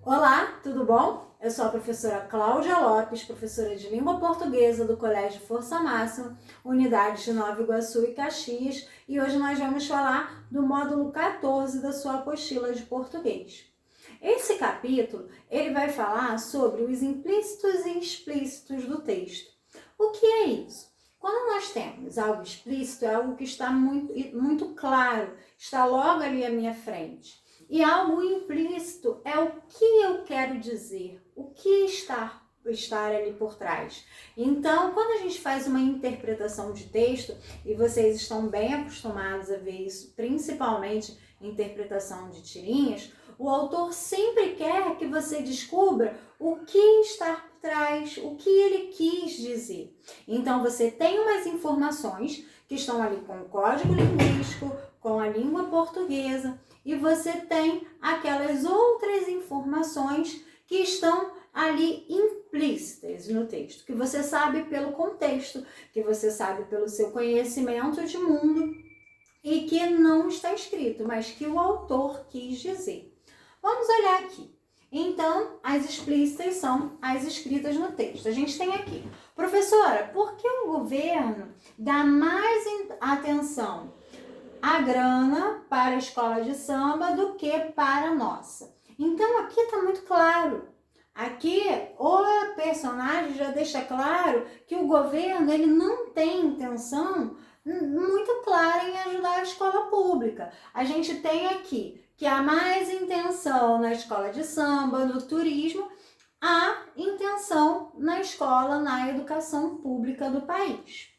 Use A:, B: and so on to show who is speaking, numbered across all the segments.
A: Olá, tudo bom? Eu sou a professora Cláudia Lopes, professora de língua portuguesa do Colégio Força Máxima, unidades de Nova Iguaçu e Caxias, e hoje nós vamos falar do módulo 14 da sua apostila de português. Esse capítulo, ele vai falar sobre os implícitos e explícitos do texto. O que é isso? Quando nós temos algo explícito, é algo que está muito claro, está logo ali à minha frente. E algo implícito é o que eu quero dizer, o que estar ali por trás. Então, quando a gente faz uma interpretação de texto, e vocês estão bem acostumados a ver isso, principalmente em interpretação de tirinhas, o autor sempre quer que você descubra o que está por trás, o que ele quis dizer. Então, você tem umas informações que estão ali com o código linguístico, com a língua portuguesa, e você tem aquelas outras informações que estão ali implícitas no texto, que você sabe pelo contexto, que você sabe pelo seu conhecimento de mundo e que não está escrito, mas que o autor quis dizer. Vamos olhar aqui. Então, as explícitas são as escritas no texto. A gente tem aqui, professora, por que o governo dá mais atenção a grana para a escola de samba do que para a nossa? Então aqui está muito claro. Aqui o personagem já deixa claro que o governo ele não tem intenção muito clara em ajudar a escola pública. A gente tem aqui que há mais intenção na escola de samba, no turismo, há intenção na escola, na educação pública do país.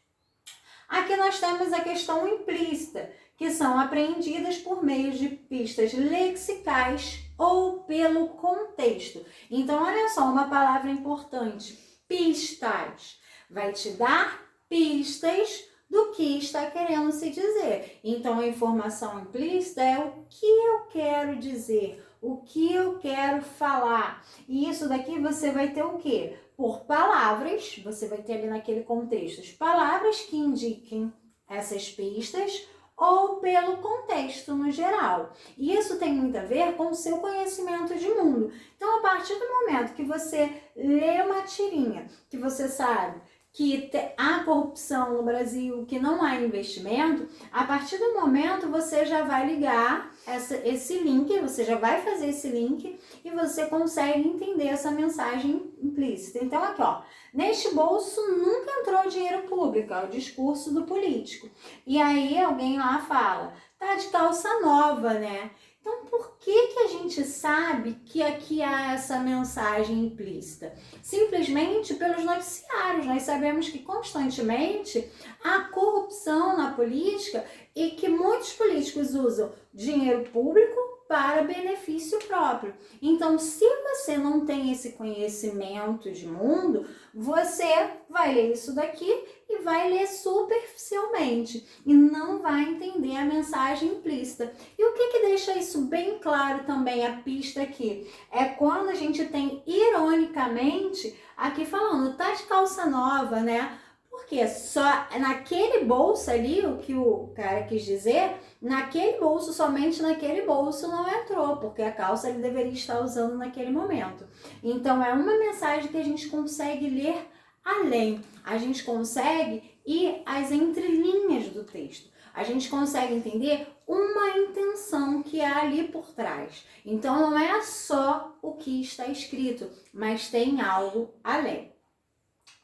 A: Aqui nós temos a questão implícita, que são apreendidas por meio de pistas lexicais ou pelo contexto. Então, olha só, uma palavra importante, pistas, vai te dar pistas do que está querendo se dizer. Então, a informação implícita é o que eu quero dizer, o que eu quero falar. E isso daqui você vai ter o quê? Por palavras, você vai ter ali naquele contexto as palavras que indiquem essas pistas ou pelo contexto no geral. E isso tem muito a ver com o seu conhecimento de mundo. Então, a partir do momento que você lê uma tirinha, que você sabe que há corrupção no Brasil, que não há investimento, a partir do momento você já vai ligar esse link, você já vai fazer esse link e você consegue entender essa mensagem implícita. Então aqui, ó, neste bolso nunca entrou dinheiro público, é o discurso do político. E aí alguém lá fala, tá de calça nova, né? Então, por que a gente sabe que aqui há essa mensagem implícita? Simplesmente pelos noticiários. Nós sabemos que constantemente há corrupção na política e que muitos políticos usam dinheiro público para benefício próprio. Então, se você não tem esse conhecimento de mundo, você vai ler isso daqui e vai ler superficialmente e não vai entender a mensagem implícita. E o que deixa isso bem claro também, a pista aqui, é quando a gente tem ironicamente aqui falando, tá de calça nova, né? Porque só naquele bolso ali, o que o cara quis dizer, naquele bolso, somente naquele bolso não entrou, porque a calça ele deveria estar usando naquele momento. Então é uma mensagem que a gente consegue ler além, a gente consegue ir às entrelinhas do texto, a gente consegue entender uma intenção que há ali por trás. Então não é só o que está escrito, mas tem algo além.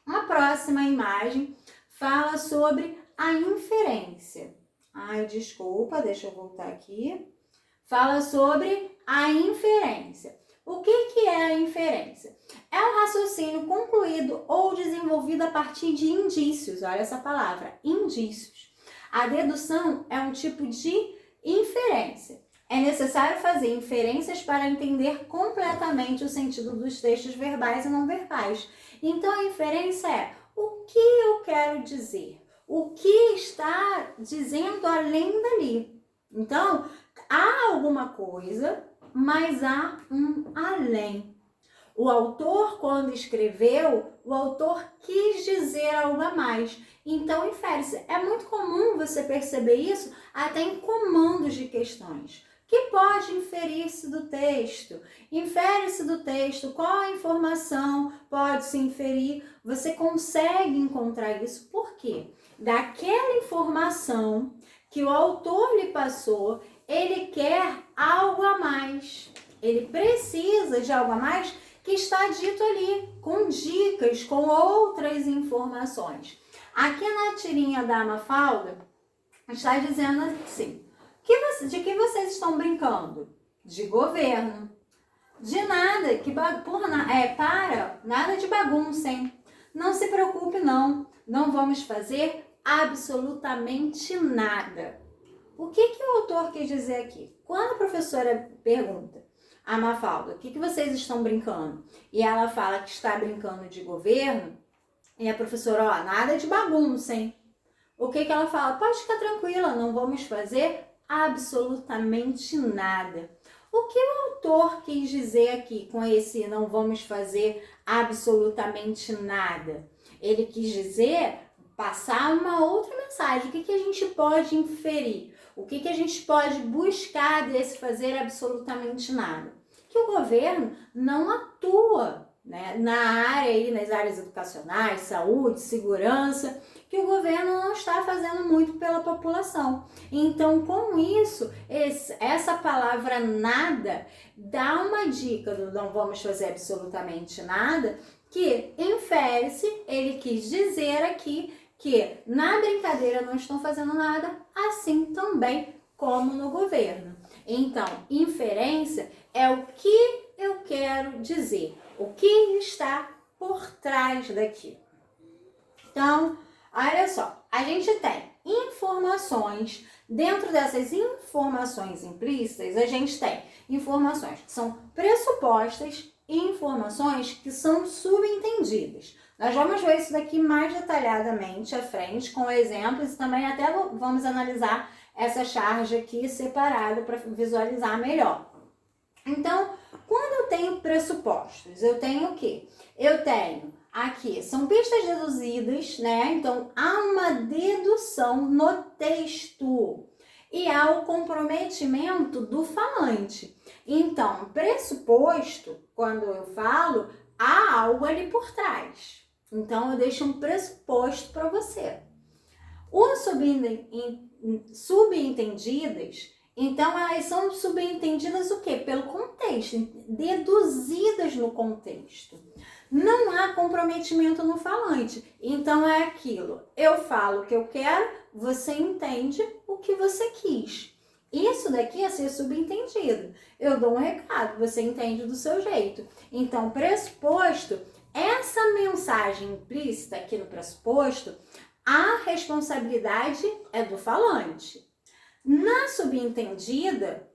A: Uma próxima imagem fala sobre a inferência. Ai, desculpa, deixa eu voltar aqui. Fala sobre a inferência. O que é a inferência? É um raciocínio concluído ou desenvolvido a partir de indícios. Olha essa palavra, indícios. A dedução é um tipo de inferência. É necessário fazer inferências para entender completamente o sentido dos textos verbais e não verbais. Então, a inferência é o que eu quero dizer, o que está dizendo além dali. Então, há alguma coisa, mas há um além. O autor, quando escreveu, o autor quis dizer algo a mais. Então, infere-se. É muito comum você perceber isso até em comandos de questões. que pode inferir-se do texto? Infere-se do texto qual a informação pode se inferir? Você consegue encontrar isso. Por quê? Daquela informação que o autor lhe passou, ele quer algo a mais. Ele precisa de algo a mais que está dito ali, com dicas, com outras informações. Aqui na tirinha da Mafalda, está dizendo assim, de que vocês estão brincando? De governo. De nada, nada de bagunça, hein? Não se preocupe não vamos fazer absolutamente nada. O que o autor quis dizer aqui? Quando a professora pergunta a Mafalda, o que vocês estão brincando? E ela fala que está brincando de governo, e a professora, nada de bagunça, hein? O que ela fala? Pode ficar tranquila, não vamos fazer absolutamente nada. O que o autor quis dizer aqui com esse não vamos fazer absolutamente nada? Ele quis dizer, passar uma outra mensagem. O que a gente pode inferir? O que a gente pode buscar desse fazer absolutamente nada? Que o governo não atua, né, na área aí, nas áreas educacionais, saúde, segurança, que o governo não está fazendo muito pela população. Então, com isso, essa palavra nada dá uma dica do não vamos fazer absolutamente nada, que infere-se, ele quis dizer aqui que na brincadeira não estão fazendo nada, assim também como no governo. Então, inferência é o que eu quero dizer, o que está por trás daquilo. Então, olha só, a gente tem informações, dentro dessas informações implícitas, a gente tem informações que são pressupostas e informações que são subentendidas. Nós vamos ver isso daqui mais detalhadamente à frente, com exemplos, e também até vamos analisar essa charge aqui separada para visualizar melhor. Então, quando eu tenho pressupostos, eu tenho o quê? Eu tenho aqui, são pistas deduzidas, né? Então, há uma dedução no texto e há o comprometimento do falante. Então, pressuposto, quando eu falo, há algo ali por trás. Então, eu deixo um pressuposto para você. Os subentendidas, então elas são subentendidas o quê? Pelo contexto, deduzidas no contexto. Não há comprometimento no falante. Então é aquilo, eu falo o que eu quero, você entende o que você quis. Isso daqui é ser subentendido. Eu dou um recado, você entende do seu jeito. Então, pressuposto, essa mensagem implícita aqui no pressuposto, a responsabilidade é do falante. Na subentendida,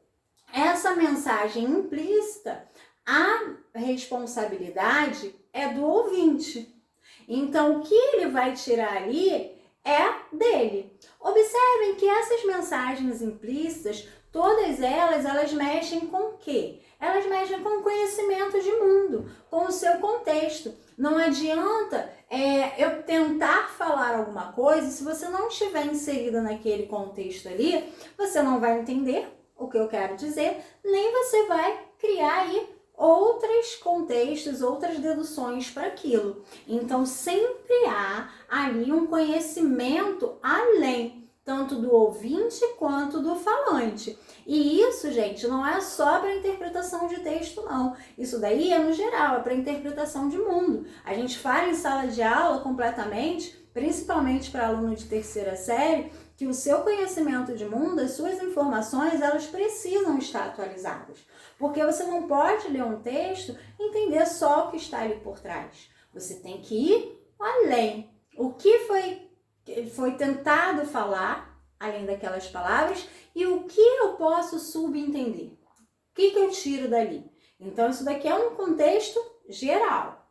A: essa mensagem implícita, a responsabilidade é do ouvinte. Então, o que ele vai tirar ali é dele. Observem que essas mensagens implícitas, todas elas mexem com o quê? Elas mexem com o conhecimento de mundo, com o seu contexto. Não adianta eu tentar falar alguma coisa, se você não estiver inserida naquele contexto ali, você não vai entender o que eu quero dizer, nem você vai criar aí outros contextos, outras deduções para aquilo. Então, sempre há ali um conhecimento além, tanto do ouvinte quanto do falante. E isso, gente, não é só para interpretação de texto, não. Isso daí é no geral, é para interpretação de mundo. A gente fala em sala de aula completamente, principalmente para aluno de terceira série, que o seu conhecimento de mundo, as suas informações, elas precisam estar atualizadas. Porque você não pode ler um texto e entender só o que está ali por trás. Você tem que ir além. O que foi tentado falar, além daquelas palavras, e o que eu posso subentender? O que eu tiro dali? Então, isso daqui é um contexto geral.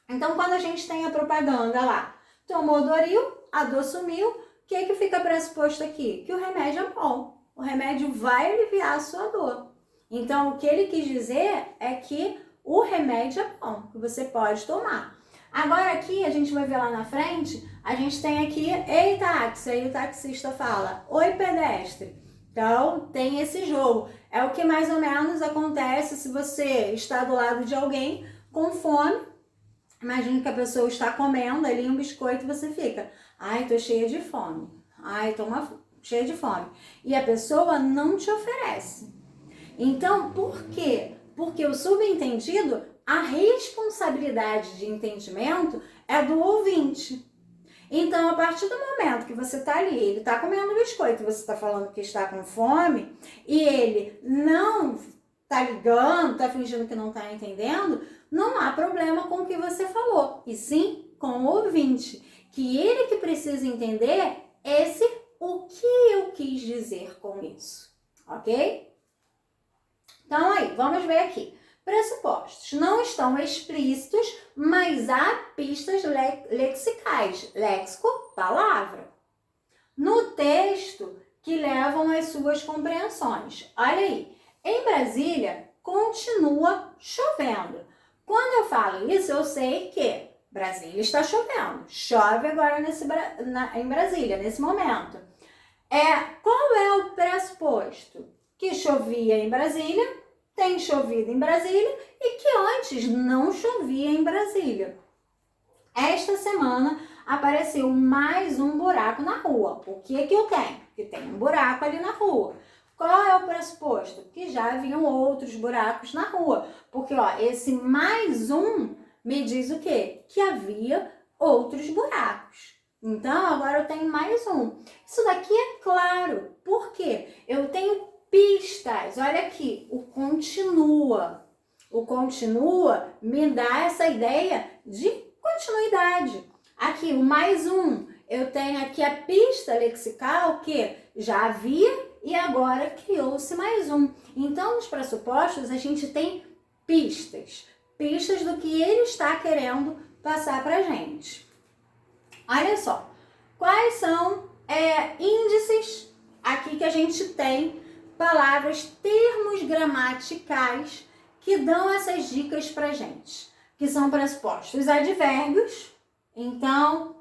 A: Então, quando a gente tem a propaganda lá, tomou Doril, a dor sumiu, o que fica pressuposto aqui? Que o remédio é bom. O remédio vai aliviar a sua dor. Então, o que ele quis dizer é que o remédio é bom, que você pode tomar. Agora aqui, a gente vai ver lá na frente, a gente tem aqui, ei táxi, aí o taxista fala, oi pedestre. Então, tem esse jogo. É o que mais ou menos acontece se você está do lado de alguém com fome. Imagina que a pessoa está comendo ali um biscoito e você fica, ai, tô cheia de fome. Ai, tô cheia de fome. E a pessoa não te oferece. Então, por quê? Porque o subentendido, a responsabilidade de entendimento é do ouvinte. Então, a partir do momento que você está ali, ele está comendo biscoito, você está falando que está com fome, e ele não está ligando, está fingindo que não está entendendo, não há problema com o que você falou, e sim com o ouvinte, que ele que precisa entender o que eu quis dizer com isso, ok? Então aí, vamos ver aqui. Pressupostos não estão explícitos, mas há pistas lexicais, léxico, palavra, no texto que levam às suas compreensões. Olha aí, em Brasília continua chovendo. Quando eu falo isso, eu sei que Brasília está chovendo. Chove agora em Brasília, nesse momento. Qual é o pressuposto? Que chovia em Brasília, tem chovido em Brasília e que antes não chovia em Brasília. Esta semana apareceu mais um buraco na rua. O que eu tenho? Que tem um buraco ali na rua. Qual é o pressuposto? Que já haviam outros buracos na rua. Porque, esse mais um me diz o quê? Que havia outros buracos. Então, agora eu tenho mais um. Isso daqui é claro. Por quê? Eu tenho pistas. Olha aqui, o continua. O continua me dá essa ideia de continuidade. Aqui, o mais um. Eu tenho aqui a pista lexical que já havia e agora criou-se mais um. Então, nos pressupostos, a gente tem pistas. Pistas do que ele está querendo passar pra gente. Olha só. Quais são índices aqui que a gente tem, palavras, termos gramaticais que dão essas dicas pra gente, que são pressupostos advérbios. Então,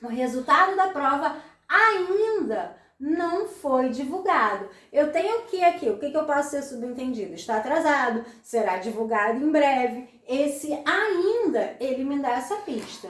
A: o resultado da prova ainda não foi divulgado. Eu tenho que aqui, o que eu posso ser subentendido? Está atrasado, será divulgado em breve. Esse ainda, ele me dá essa pista.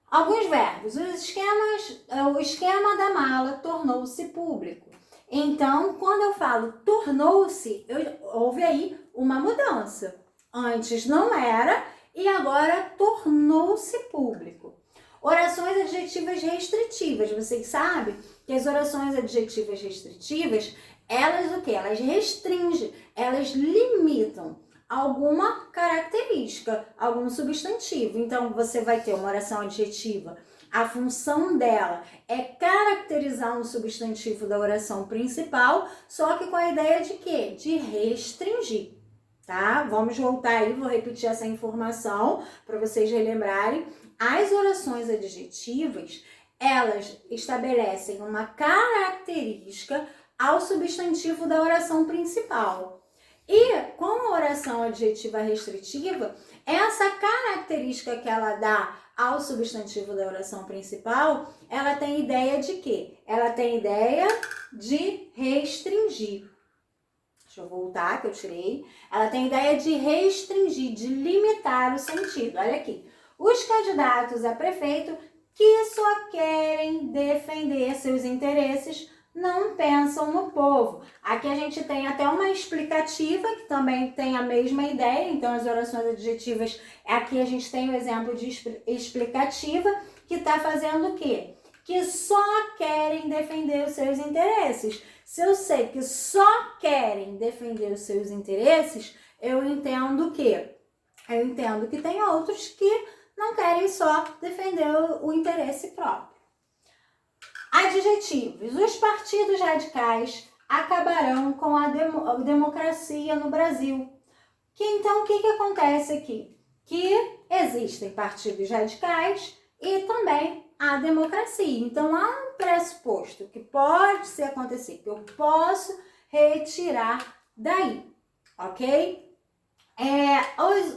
A: Alguns verbos. O esquema da mala tornou-se público. Então, quando eu falo tornou-se, houve aí uma mudança. Antes não era e agora tornou-se público. Orações adjetivas restritivas. Vocês sabem que as orações adjetivas restritivas, elas o quê? Elas restringem, elas limitam alguma característica, algum substantivo. Então, você vai ter uma oração adjetiva. A função dela é caracterizar um substantivo da oração principal, só que com a ideia de quê? De restringir, tá? Vamos voltar aí, vou repetir essa informação para vocês relembrarem. As orações adjetivas, elas estabelecem uma característica ao substantivo da oração principal. E com a oração adjetiva restritiva, essa característica que ela dá ao substantivo da oração principal, ela tem ideia de quê? Ela tem ideia de restringir. Deixa eu voltar, que eu tirei. Ela tem ideia de restringir, de limitar o sentido. Olha aqui. Os candidatos a prefeito que só querem defender seus interesses não pensam no povo. Aqui a gente tem até uma explicativa que também tem a mesma ideia. Então, as orações adjetivas, aqui a gente tem o exemplo de explicativa que está fazendo o quê? Que só querem defender os seus interesses. Se eu sei que só querem defender os seus interesses, eu entendo o quê? Eu entendo que tem outros que não querem só defender o interesse próprio. Adjetivos. Os partidos radicais acabarão com a democracia no Brasil. Então, o que acontece aqui? Que existem partidos radicais e também a democracia. Então, há um pressuposto que pode se acontecer, que eu posso retirar daí, ok?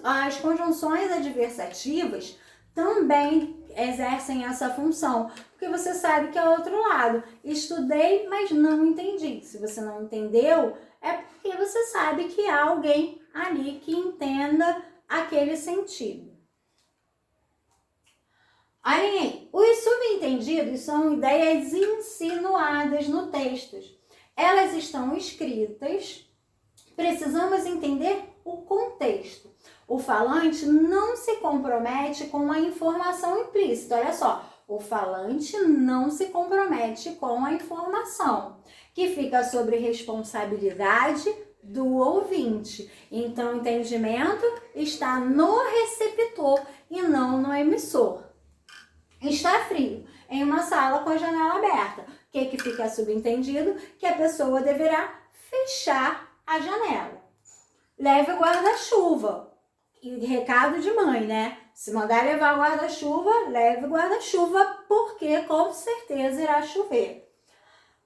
A: As conjunções adversativas também exercem essa função, porque você sabe que é outro lado. Estudei, mas não entendi. Se você não entendeu, é porque você sabe que há alguém ali que entenda aquele sentido. Olhem aí, os subentendidos são ideias insinuadas no texto. Elas estão escritas, precisamos entender o contexto. O falante não se compromete com a informação implícita. Olha só, o falante não se compromete com a informação, que fica sobre responsabilidade do ouvinte. Então, o entendimento está no receptor e não no emissor. Está frio em uma sala com a janela aberta. O que fica subentendido? Que a pessoa deverá fechar a janela. Leve o guarda-chuva. E recado de mãe, né? Se mandar levar o guarda-chuva, leve o guarda-chuva, porque com certeza irá chover.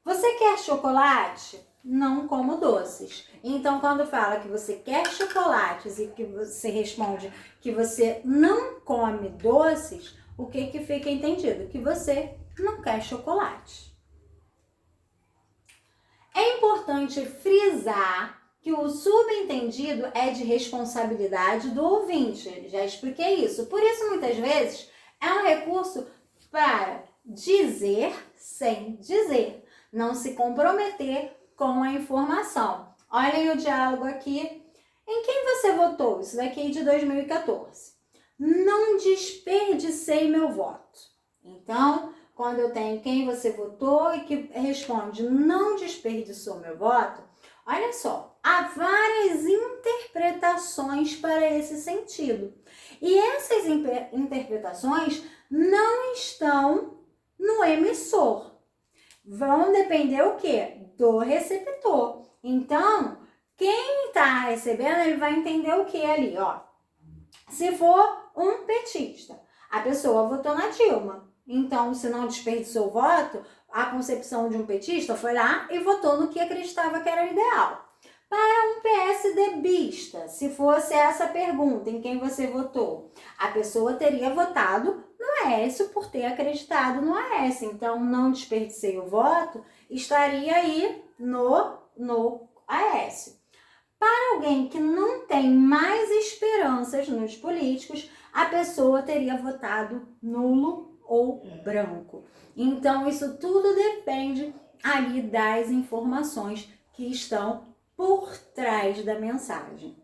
A: Você quer chocolate? Não como doces. Então, quando fala que você quer chocolates e que você responde que você não come doces, o que fica entendido? Que você não quer chocolate. É importante frisar que o subentendido é de responsabilidade do ouvinte. Já expliquei isso. Por isso, muitas vezes, é um recurso para dizer sem dizer. Não se comprometer com a informação. Olhem o diálogo aqui. Em quem você votou? Isso daqui é de 2014. Não desperdicei meu voto. Então, quando eu tenho quem você votou e que responde não desperdiçou meu voto, olha só, há várias interpretações para esse sentido. E essas interpretações não estão no emissor. Vão depender o quê? Do receptor. Então, quem está recebendo, ele vai entender o que ali, ó. Se for um petista, a pessoa votou na Dilma. Então, se não desperdiçou o voto, a concepção de um petista foi lá e votou no que acreditava que era ideal. Para um PSDBista, se fosse essa pergunta, em quem você votou, a pessoa teria votado no Aécio por ter acreditado no Aécio. Então, não desperdicei o voto, estaria aí no Aécio. Para alguém que não tem mais esperanças nos políticos, a pessoa teria votado nulo ou branco. Então, isso tudo depende ali das informações que estão por trás da mensagem.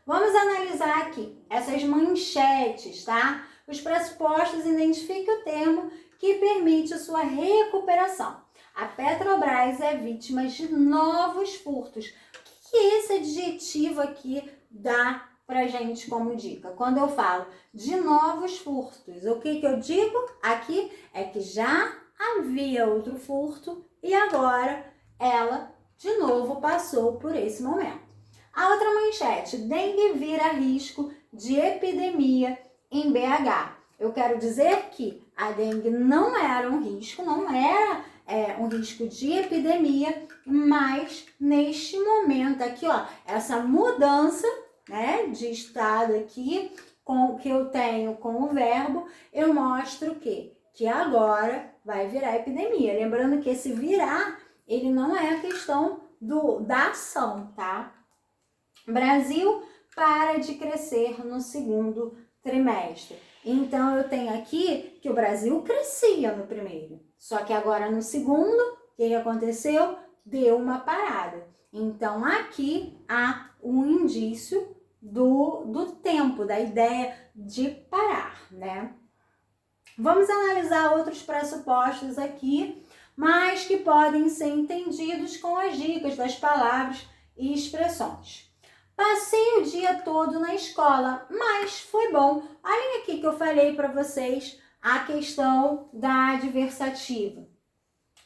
A: Vamos analisar aqui essas manchetes, tá? Os pressupostos identificam o termo que permite sua recuperação. A Petrobras é vítima de novos furtos. O que esse adjetivo aqui dá pra gente como dica? Quando eu falo de novos furtos, o que eu digo aqui é que já havia outro furto e agora ela de novo passou por esse momento. A outra manchete, dengue vira risco de epidemia em BH. Eu quero dizer que a dengue não era um risco, não era um risco de epidemia, mas neste momento aqui, ó, essa mudança, né, de estado aqui, com que eu tenho com o verbo, eu mostro que agora vai virar epidemia. Lembrando que esse virar, ele não é a questão da ação, tá? Brasil para de crescer no segundo trimestre. Então, eu tenho aqui que o Brasil crescia no primeiro. Só que agora no segundo, o que aconteceu? Deu uma parada. Então, aqui há um indício do tempo, da ideia de parar, né? Vamos analisar outros pressupostos aqui, mas que podem ser entendidos com as dicas das palavras e expressões. Passei o dia todo na escola, mas foi bom. Olhem aqui que eu falei para vocês a questão da adversativa. O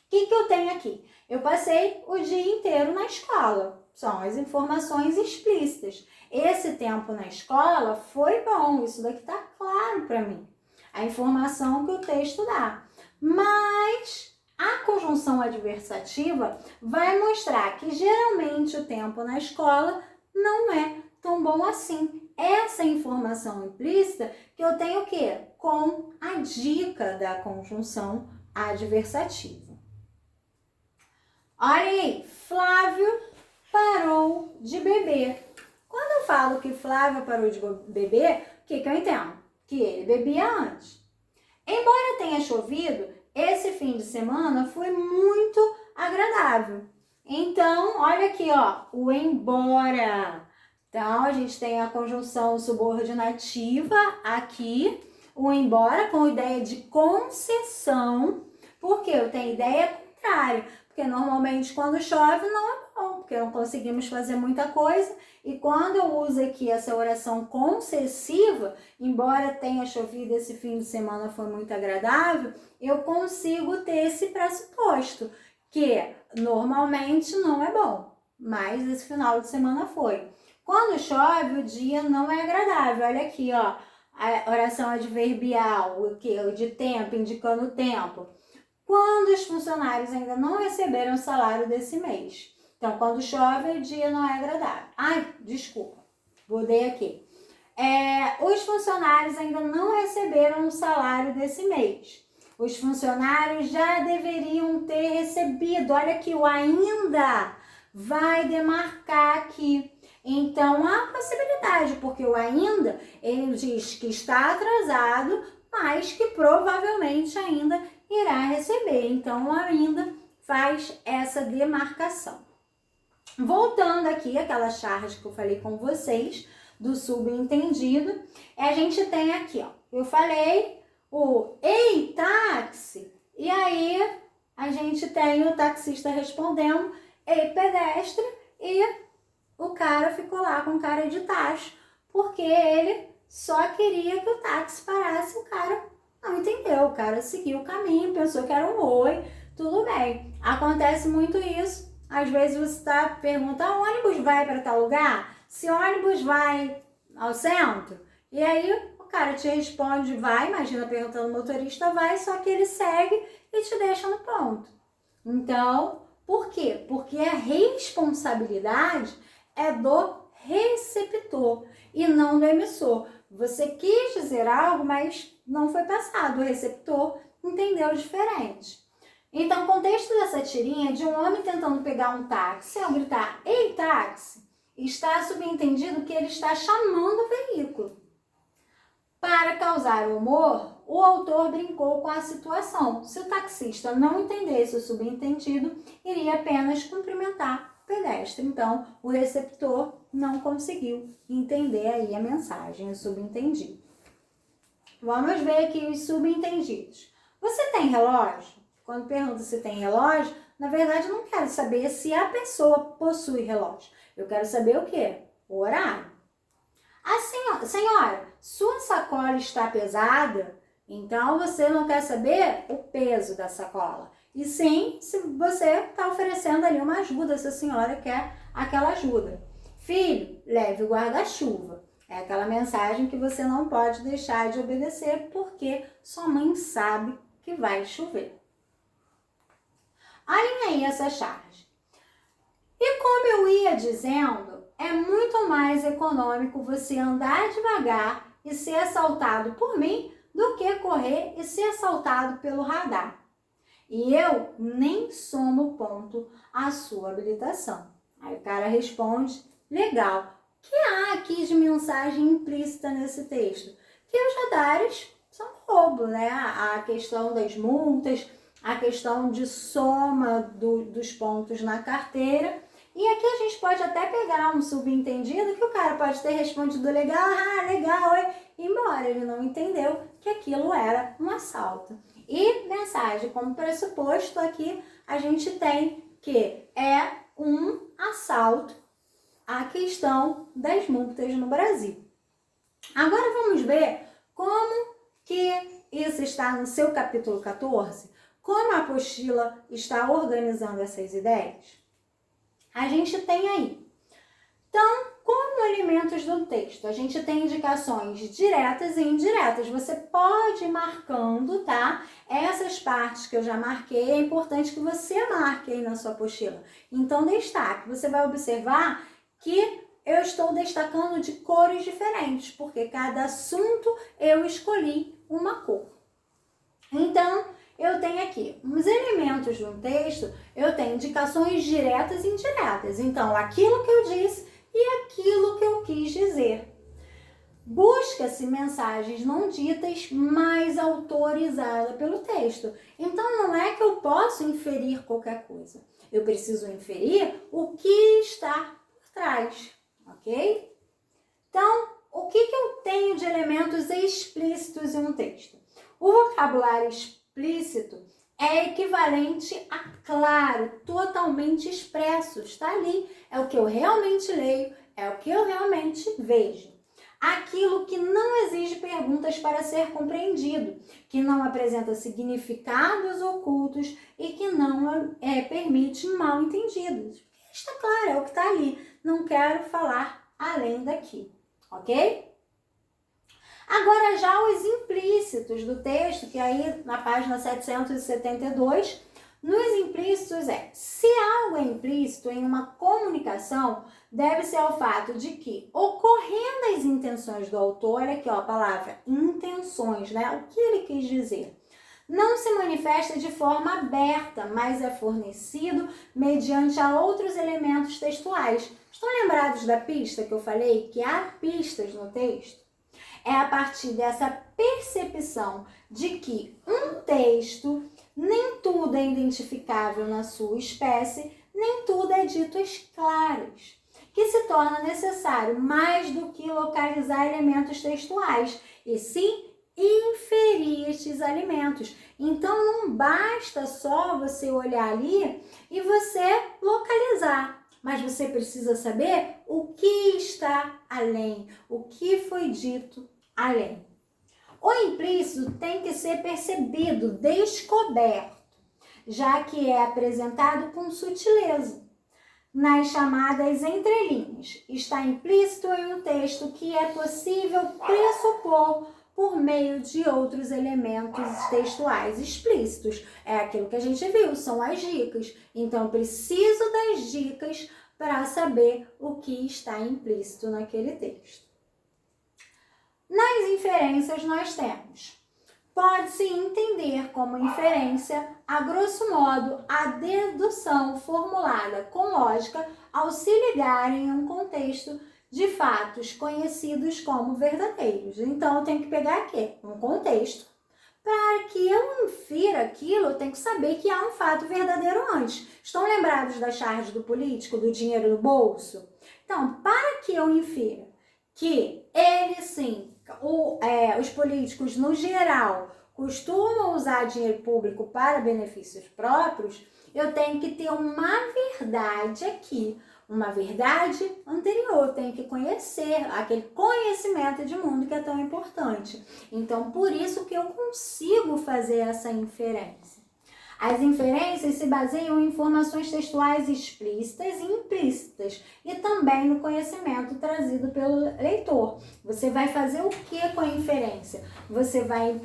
A: que eu tenho aqui? Eu passei o dia inteiro na escola. São as informações explícitas. Esse tempo na escola foi bom. Isso daqui está claro para mim. A informação que o texto dá. Mas a conjunção adversativa vai mostrar que geralmente o tempo na escola não é tão bom assim. Essa informação implícita que eu tenho o quê? Com a dica da conjunção adversativa. Olha aí, Flávio parou de beber. Quando eu falo que Flávio parou de beber, o que eu entendo? Que ele bebia antes. Embora tenha chovido, esse fim de semana foi muito agradável. Então, olha aqui, ó, o embora. Então, a gente tem a conjunção subordinativa aqui, o embora com ideia de concessão, porque eu tenho ideia contrária, porque normalmente quando chove não é bom, porque não conseguimos fazer muita coisa, e quando eu uso aqui essa oração concessiva, embora tenha chovido esse fim de semana foi muito agradável, eu consigo ter esse pressuposto, que normalmente não é bom, mas esse final de semana foi. Quando chove, o dia não é agradável. Olha aqui, ó, a oração adverbial, o de tempo, indicando o tempo. Quando os funcionários ainda não receberam o salário desse mês. Então, quando chove, o dia não é agradável. Ai, desculpa, mudei aqui. Os funcionários ainda não receberam o salário desse mês. Os funcionários já deveriam ter recebido. Olha aqui, o ainda vai demarcar aqui. Então, há possibilidade, porque o ainda, ele diz que está atrasado, mas que provavelmente ainda irá receber. Então, o ainda faz essa demarcação. Voltando aqui àquela charge que eu falei com vocês, do subentendido, a gente tem aqui, ó, eu falei o ei, táxi, e aí a gente tem o taxista respondendo ei, pedestre, e o cara ficou lá com cara de tacho, porque ele só queria que o táxi parasse, o cara não entendeu, o cara seguiu o caminho, pensou que era um oi, tudo bem. Acontece muito isso, às vezes você pergunta, o ônibus vai para tal lugar? Se o ônibus vai ao centro? E aí o cara te responde, vai, imagina perguntando ao motorista, vai, só que ele segue e te deixa no ponto. Então, por quê? Porque a responsabilidade é do receptor e não do emissor. Você quis dizer algo, mas não foi passado. O receptor entendeu diferente. Então, o contexto dessa tirinha é de um homem tentando pegar um táxi, ao gritar, ei, táxi, está subentendido que ele está chamando o veículo. Para causar humor, o autor brincou com a situação. Se o taxista não entendesse o subentendido, iria apenas cumprimentar o pedestre. Então, o receptor não conseguiu entender aí a mensagem, o subentendido. Vamos ver aqui os subentendidos. Você tem relógio? Quando pergunta se tem relógio, na verdade eu não quero saber se a pessoa possui relógio. Eu quero saber o quê? O horário. Senhora, sua sacola está pesada? Então você não quer saber o peso da sacola. E sim, se você está oferecendo ali uma ajuda, se a senhora quer aquela ajuda. Filho, leve o guarda-chuva. É aquela mensagem que você não pode deixar de obedecer porque sua mãe sabe que vai chover. Olhem aí essa charge. E como eu ia dizendo, é muito mais econômico você andar devagar e ser assaltado por mim do que correr e ser assaltado pelo radar. E eu nem somo ponto à sua habilitação. Aí o cara responde, legal. O que há aqui de mensagem implícita nesse texto? Que os radares são roubo, né? A questão das multas, a questão de soma dos pontos na carteira. E aqui a gente pode até pegar um subentendido que o cara pode ter respondido legal, legal, oi, embora ele não entendeu que aquilo era um assalto. E mensagem como pressuposto aqui a gente tem que é um assalto à questão das multas no Brasil. Agora vamos ver como que isso está no seu capítulo 14, como a apostila está organizando essas ideias. A gente tem aí. Então, como elementos do texto, a gente tem indicações diretas e indiretas. Você pode ir marcando, tá? Essas partes que eu já marquei, é importante que você marque aí na sua apostila. Então, destaque. Você vai observar que eu estou destacando de cores diferentes, porque cada assunto eu escolhi uma cor. Então, eu tenho aqui os elementos de um texto, eu tenho indicações diretas e indiretas. Então, aquilo que eu disse e aquilo que eu quis dizer. Busca-se mensagens não ditas, mas autorizadas pelo texto. Então, não é que eu posso inferir qualquer coisa. Eu preciso inferir o que está por trás, ok? Então, o que eu tenho de elementos explícitos em um texto? O vocabulário explícito é equivalente a claro, totalmente expresso. Está ali, é o que eu realmente leio, é o que eu realmente vejo. Aquilo que não exige perguntas para ser compreendido, que não apresenta significados ocultos e que não permite mal entendidos. Está claro, é o que está ali. Não quero falar além daqui, ok? Agora já os implícitos do texto, que aí na página 772, nos implícitos se algo é implícito em uma comunicação, deve-se ao fato de que, ocorrendo as intenções do autor, olha aqui ó, a palavra intenções, né? O que ele quis dizer? Não se manifesta de forma aberta, mas é fornecido mediante a outros elementos textuais. Estão lembrados da pista que eu falei? Que há pistas no texto? É a partir dessa percepção de que um texto, nem tudo é identificável na sua espécie, nem tudo é dito às claras, que se torna necessário mais do que localizar elementos textuais, e sim inferir estes elementos. Então, não basta só você olhar ali e você localizar, mas você precisa saber o que está além, o que foi dito além. O implícito tem que ser percebido, descoberto, já que é apresentado com sutileza. Nas chamadas entrelinhas, está implícito em um texto que é possível pressupor por meio de outros elementos textuais explícitos. É aquilo que a gente viu, são as dicas. Então, eu preciso das dicas para saber o que está implícito naquele texto. Nas inferências nós temos, pode-se entender como inferência, a grosso modo, a dedução formulada com lógica ao se ligar em um contexto de fatos conhecidos como verdadeiros. Então, eu tenho que pegar aqui um contexto. Para que eu infira aquilo, eu tenho que saber que há um fato verdadeiro antes. Estão lembrados da charge do político, do dinheiro no bolso? Então, para que eu infira que ele sim, os políticos no geral costumam usar dinheiro público para benefícios próprios, eu tenho que ter uma verdade aqui, uma verdade anterior, eu tenho que conhecer aquele conhecimento de mundo que é tão importante. Então, por isso que eu consigo fazer essa inferência. As inferências se baseiam em informações textuais explícitas e implícitas e também no conhecimento trazido pelo leitor. Você vai fazer o que com a inferência? Você vai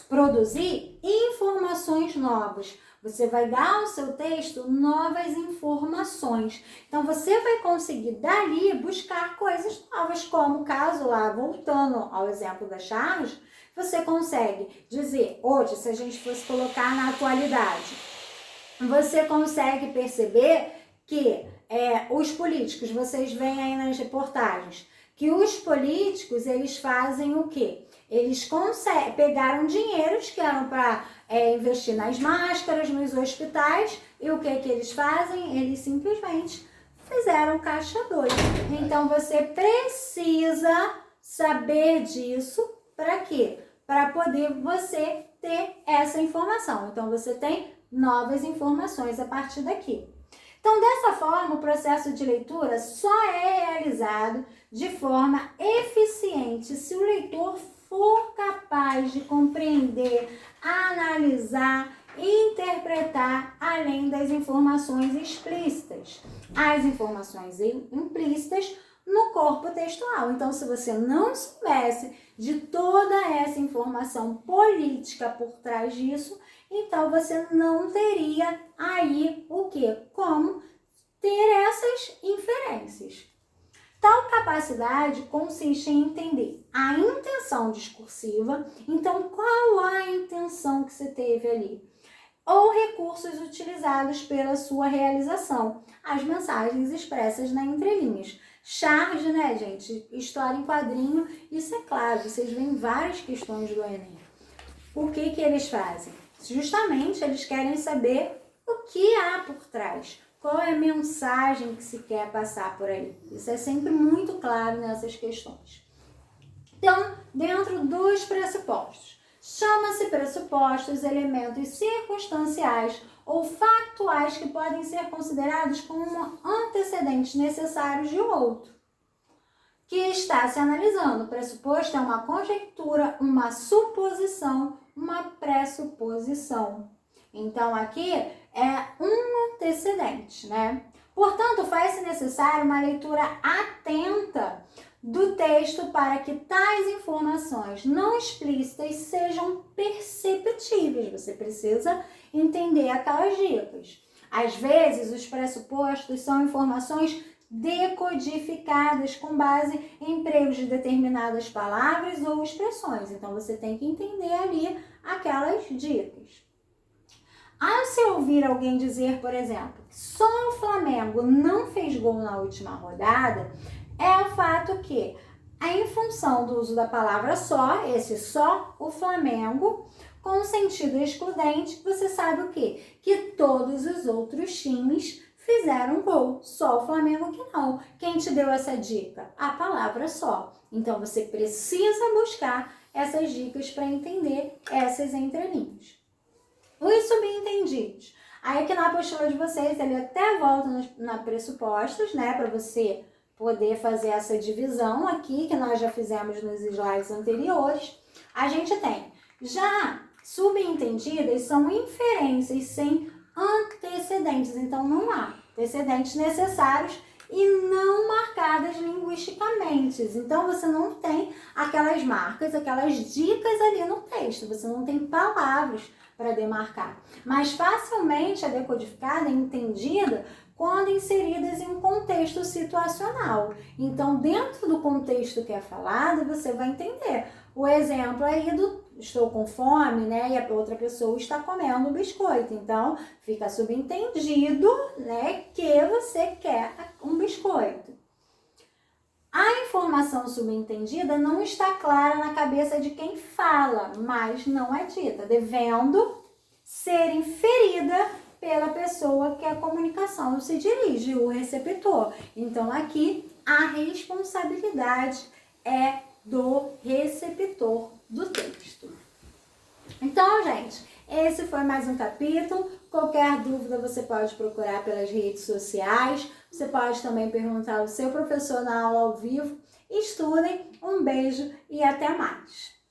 A: produzir informações novas. Você vai dar ao seu texto novas informações. Então, você vai conseguir dali buscar coisas novas, como o caso lá, voltando ao exemplo da charge, você consegue dizer, hoje, se a gente fosse colocar na atualidade, você consegue perceber que os políticos, vocês veem aí nas reportagens, que os políticos, eles fazem o quê? Eles pegaram dinheiros que eram para investir nas máscaras, nos hospitais, e o que eles fazem? Eles simplesmente fizeram caixa 2. Então, você precisa saber disso para quê? Para poder você ter essa informação. Então, você tem novas informações a partir daqui. Então, dessa forma, o processo de leitura só é realizado de forma eficiente se o leitor for capaz de compreender, analisar, interpretar além das informações explícitas. As informações implícitas no corpo textual. Então, se você não soubesse de toda essa informação política por trás disso, então você não teria aí o quê? Como ter essas inferências. Tal capacidade consiste em entender a intenção discursiva, então qual a intenção que você teve ali, ou recursos utilizados pela sua realização, as mensagens expressas na entrelinhas. Charge, né, gente? História em quadrinho, isso é claro, vocês veem várias questões do Enem. O que eles fazem? Justamente eles querem saber o que há por trás, qual é a mensagem que se quer passar por aí. Isso é sempre muito claro nessas questões. Então, dentro dos pressupostos, chama-se pressupostos elementos circunstanciais ou factuais que podem ser considerados como antecedentes necessários de outro que está se analisando. O pressuposto é uma conjectura, uma suposição, uma pressuposição. Então, aqui é um antecedente, né? Portanto, faz-se necessário uma leitura atenta do texto para que tais informações não explícitas sejam perceptíveis. Você precisa entender aquelas dicas. Às vezes, os pressupostos são informações decodificadas com base em empregos de determinadas palavras ou expressões. Então, você tem que entender ali aquelas dicas. Ao se ouvir alguém dizer, por exemplo, que só o Flamengo não fez gol na última rodada, é o fato que, em função do uso da palavra só, esse só, o Flamengo, com o sentido excludente, você sabe o quê? Que todos os outros times fizeram gol, só o Flamengo que não. Quem te deu essa dica? A palavra só. Então, você precisa buscar essas dicas para entender essas entrelinhas. Os subentendidos. Aí aqui na apostila de vocês, ele até volta na pressupostos, né, para você poder fazer essa divisão aqui, que nós já fizemos nos slides anteriores. A gente tem já subentendidas são inferências sem antecedentes, então não há antecedentes necessários e não marcadas linguisticamente. Então você não tem aquelas marcas, aquelas dicas ali no texto, você não tem palavras para demarcar, mas facilmente é decodificada e entendida quando inseridas em um contexto situacional. Então, dentro do contexto que é falado, você vai entender. O exemplo aí do estou com fome, né? E a outra pessoa está comendo um biscoito. Então, fica subentendido, né, que você quer um biscoito. A informação subentendida não está clara na cabeça de quem fala, mas não é dita, devendo ser inferida pela pessoa que a comunicação se dirige, o receptor. Então, aqui, a responsabilidade é do receptor do texto. Então, gente, esse foi mais um capítulo. Qualquer dúvida você pode procurar pelas redes sociais. Você pode também perguntar ao seu professor na aula ao vivo. Estudem, um beijo e até mais!